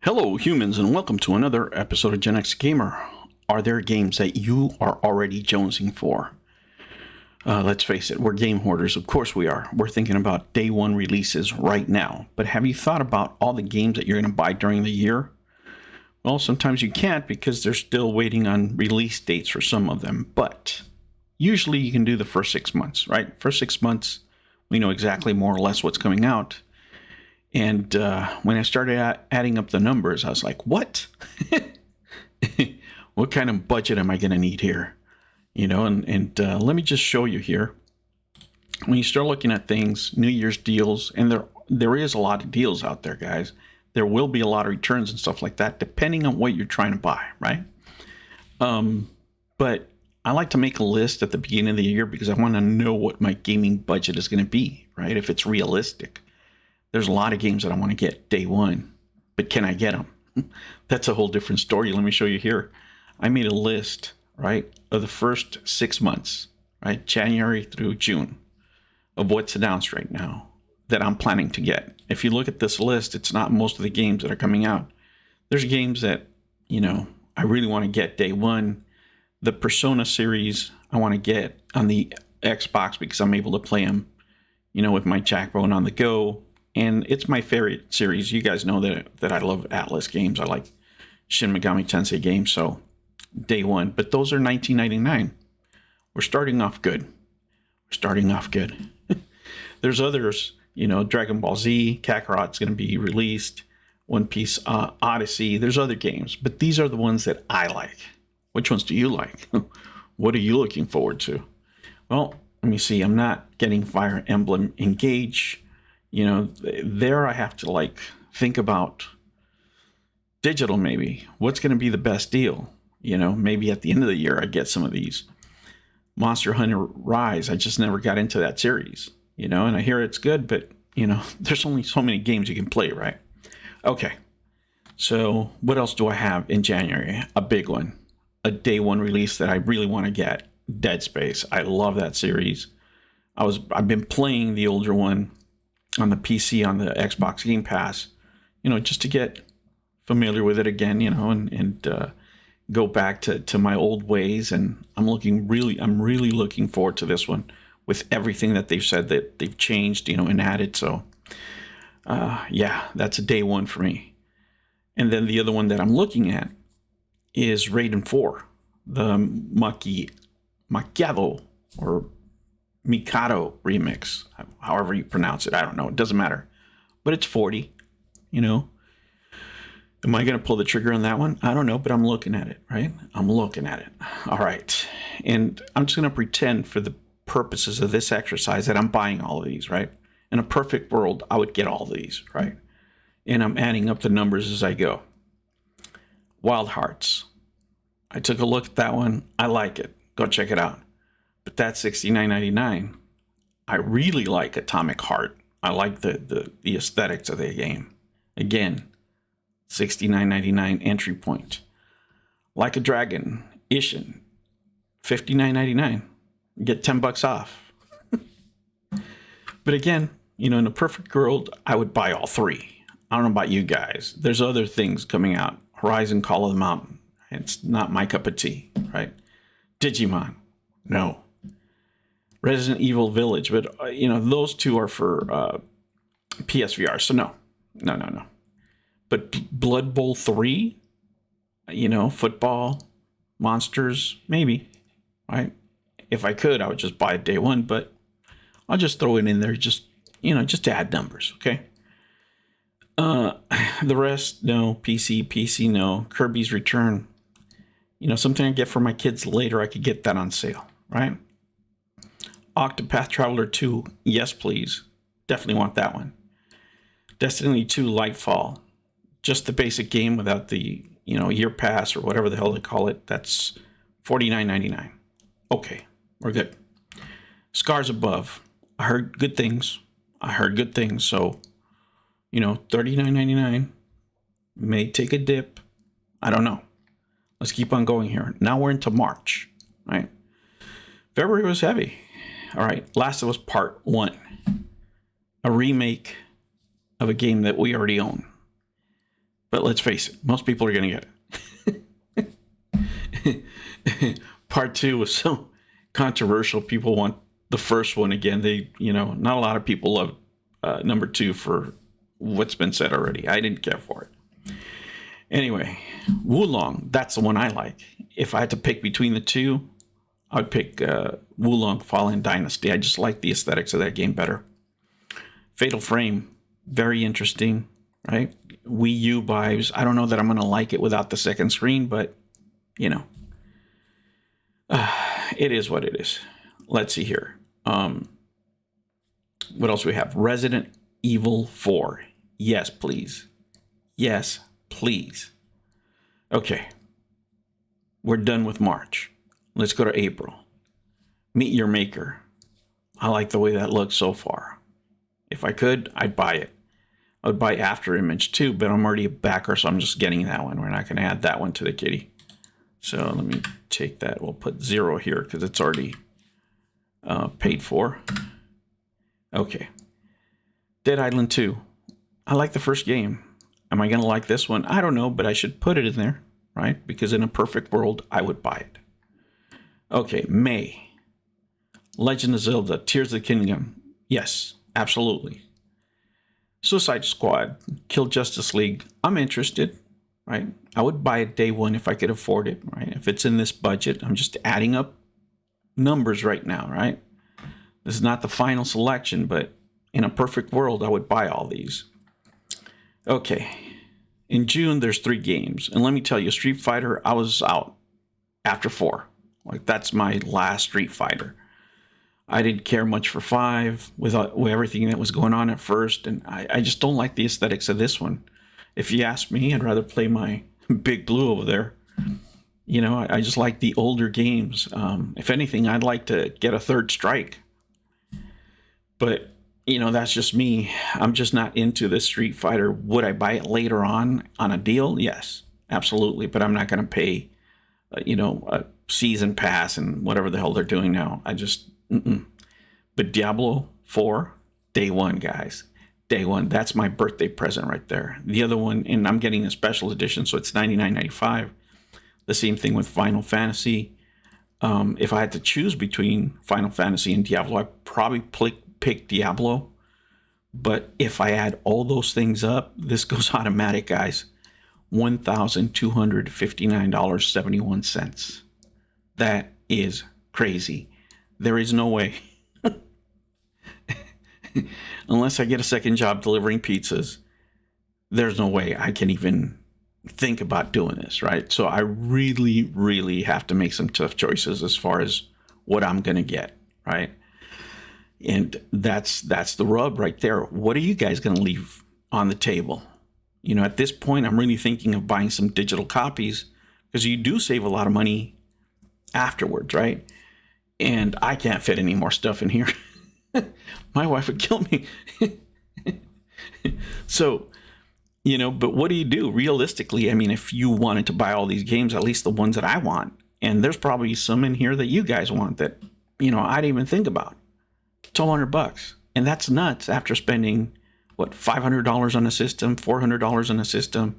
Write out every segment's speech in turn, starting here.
Hello, humans, and welcome to another episode of Gen X Gamer. Are there games that you are already jonesing for? Let's face it, we're game hoarders. Of course we are. We're thinking about day one releases right now. But have you thought about all the games that you're going to buy during the year? Well, sometimes you can't because they're still waiting on release dates for some of them. But usually you can do the first 6 months, right? First 6 months, we know exactly more or less what's coming out. And when I started adding up the numbers, I was like, what? What kind of budget am I going to need here? You know, and let me just show you here. When you start looking at things, New Year's deals, and there is a lot of deals out there, guys. There will be a lot of returns and stuff like that, depending on what you're trying to buy, right? But I like to make a list at the beginning of the year because I want to know what my gaming budget is going to be, right? If it's realistic. There's a lot of games that I want to get day one, but can I get them? That's a whole different story. Let me show you here. I made a list, right, of the first 6 months, right, January through June, of what's announced right now that I'm planning to get. If you look at this list, it's not most of the games that are coming out. There's games that, you know, I really want to get day one. The Persona series I want to get on the Xbox because I'm able to play them, you know, with my Jackbone on the go. And it's my favorite series. You guys know that I love Atlas games. I like Shin Megami Tensei games. So day one. But those are $19.99. We're starting off good. We're starting off good. There's others, you know, Dragon Ball Z, Kakarot's going to be released. One Piece Odyssey. There's other games. But these are the ones that I like. Which ones do you like? What are you looking forward to? Well, let me see. I'm not getting Fire Emblem Engage. You know, there I have to like think about digital maybe. What's going to be the best deal? You know, maybe at the end of the year I get some of these. Monster Hunter Rise, I just never got into that series, you know, and I hear it's good, but, you know, there's only so many games you can play, right? Okay, so what else do I have in January? A big one. A day one release that I really want to get. Dead Space. I love that series. I've been playing the older one on the PC, on the Xbox Game Pass, you know, just to get familiar with it again, you know, and go back to my old ways. And I'm really looking forward to this one with everything that they've said that they've changed, you know, and added. So, yeah, that's a day one for me. And then the other one that I'm looking at is Raiden 4, the Macchiato or Mikado remix, however you pronounce it. I don't know. It doesn't matter. But it's 40, you know. Am I going to pull the trigger on that one? I don't know, but I'm looking at it, right? I'm looking at it. All right. And I'm just going to pretend for the purposes of this exercise that I'm buying all of these, right? In a perfect world, I would get all of these, right? And I'm adding up the numbers as I go. Wild Hearts. I took a look at that one. I like it. Go check it out. But that's $69.99. I really like Atomic Heart. I like the aesthetics of the game. Again, $69.99 entry point. Like a Dragon, Ishin, $59.99. Get $10 off. But again, you know, in a perfect world, I would buy all three. I don't know about you guys. There's other things coming out. Horizon Call of the Mountain. It's not my cup of tea, right? Digimon. No. Resident Evil Village, but you know, those two are for PSVR, so no. But Blood Bowl 3, you know, football, monsters, maybe, right? If I could, I would just buy it day one, but I'll just throw it in there, just, you know, just to add numbers, okay? The rest, no. PC, no. Kirby's Return, you know, something I get for my kids later, I could get that on sale, right? Octopath Traveler 2, yes please. Definitely want that one. Destiny 2 Lightfall, just the basic game without the, you know, year pass or whatever the hell they call it. That's $49.99. Okay, we're good. Scars Above, I heard good things. So, you know, $39.99 may take a dip. I don't know. Let's keep on going here. Now we're into March, right? February was heavy. All right, Last of Us Part 1, a remake of a game that we already own. But let's face it, most people are going to get it. Part 2 was so controversial. People want the first one again. Not a lot of people love number 2 for what's been said already. I didn't care for it. Anyway, Wulong, that's the one I like. If I had to pick between the two, I'd pick Wulong Fallen Dynasty. I just like the aesthetics of that game better. Fatal Frame, very interesting, right? Wii U vibes. I don't know that I'm going to like it without the second screen, but, it is what it is. Let's see here. What else do we have? Resident Evil 4. Yes, please. Yes, please. Okay. We're done with March. Let's go to April. Meet Your Maker. I like the way that looks so far. If I could, I'd buy it. I would buy After Image too, but I'm already a backer, so I'm just getting that one. We're not going to add that one to the kitty. So let me take that. We'll put 0 here because it's already paid for. Okay. Dead Island 2. I like the first game. Am I going to like this one? I don't know, but I should put it in there, right? Because in a perfect world, I would buy it. Okay, May. Legend of Zelda, Tears of the Kingdom. Yes, absolutely. Suicide Squad, Kill Justice League. I'm interested, right? I would buy it day one if I could afford it, right? If it's in this budget, I'm just adding up numbers right now, right? This is not the final selection, but in a perfect world, I would buy all these. Okay. In June, there's 3 games. And let me tell you, Street Fighter, I was out after 4. Like, that's my last Street Fighter. I didn't care much for 5 with everything that was going on at first. And I just don't like the aesthetics of this one. If you ask me, I'd rather play my Big Blue over there. I just like the older games. If anything, I'd like to get a Third Strike. But, that's just me. I'm just not into this Street Fighter. Would I buy it later on a deal? Yes, absolutely. But I'm not going to pay, a season pass and whatever the hell they're doing now. But Diablo 4, day one, guys. Day one. That's my birthday present right there. The other one, and I'm getting a special edition, so it's $99.95. The same thing with Final Fantasy. If I had to choose between Final Fantasy and Diablo, I'd probably pick Diablo. But if I add all those things up, this goes automatic, guys. $1,259.71. That is crazy. There is no way. Unless I get a second job delivering pizzas, there's no way I can even think about doing this, right? So I really, really have to make some tough choices as far as what I'm going to get, right? And that's the rub right there. What are you guys going to leave on the table? At this point, I'm really thinking of buying some digital copies because you do save a lot of money afterwards, right? And I can't fit any more stuff in here. My wife would kill me. So, but what do you do? Realistically, I mean, if you wanted to buy all these games, at least the ones that I want, and there's probably some in here that you guys want that, I didn't even think about. $1,200. And that's nuts after spending, $500 on a system, $400 on a system,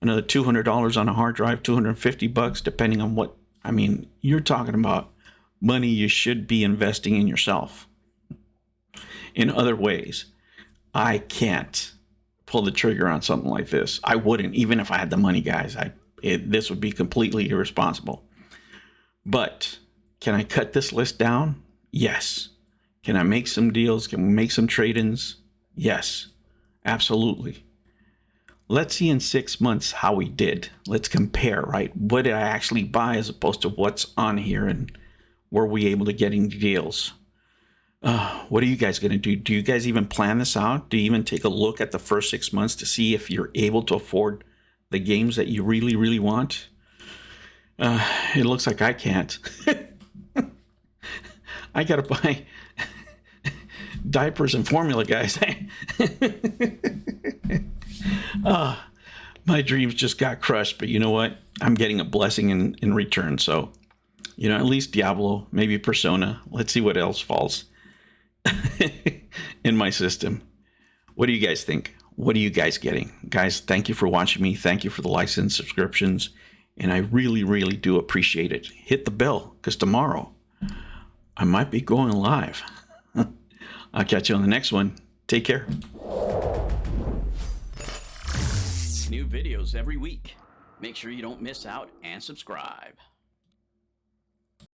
another $200 on a hard drive, $250, depending on what, you're talking about money you should be investing in yourself. In other ways, I can't pull the trigger on something like this. I wouldn't, even if I had the money, guys. This would be completely irresponsible. But can I cut this list down? Yes. Can I make some deals? Can we make some trade-ins? Yes, absolutely. Let's see in 6 months how we did. Let's compare, right? What did I actually buy as opposed to what's on here, and were we able to get any deals? What are you guys going to do? Do you guys even plan this out? Do you even take a look at the first 6 months to see if you're able to afford the games that you really, really want? It looks like I can't. I got to buy diapers and formula, guys. My dreams just got crushed, but you know what? I'm getting a blessing in return. So, at least Diablo, maybe Persona. Let's see what else falls in my system. What do you guys think? What are you guys getting? Guys, thank you for watching me. Thank you for the likes and subscriptions. And I really, really do appreciate it. Hit the bell, because tomorrow I might be going live. I'll catch you on the next one. Take care. New videos every week. Make sure you don't miss out and subscribe.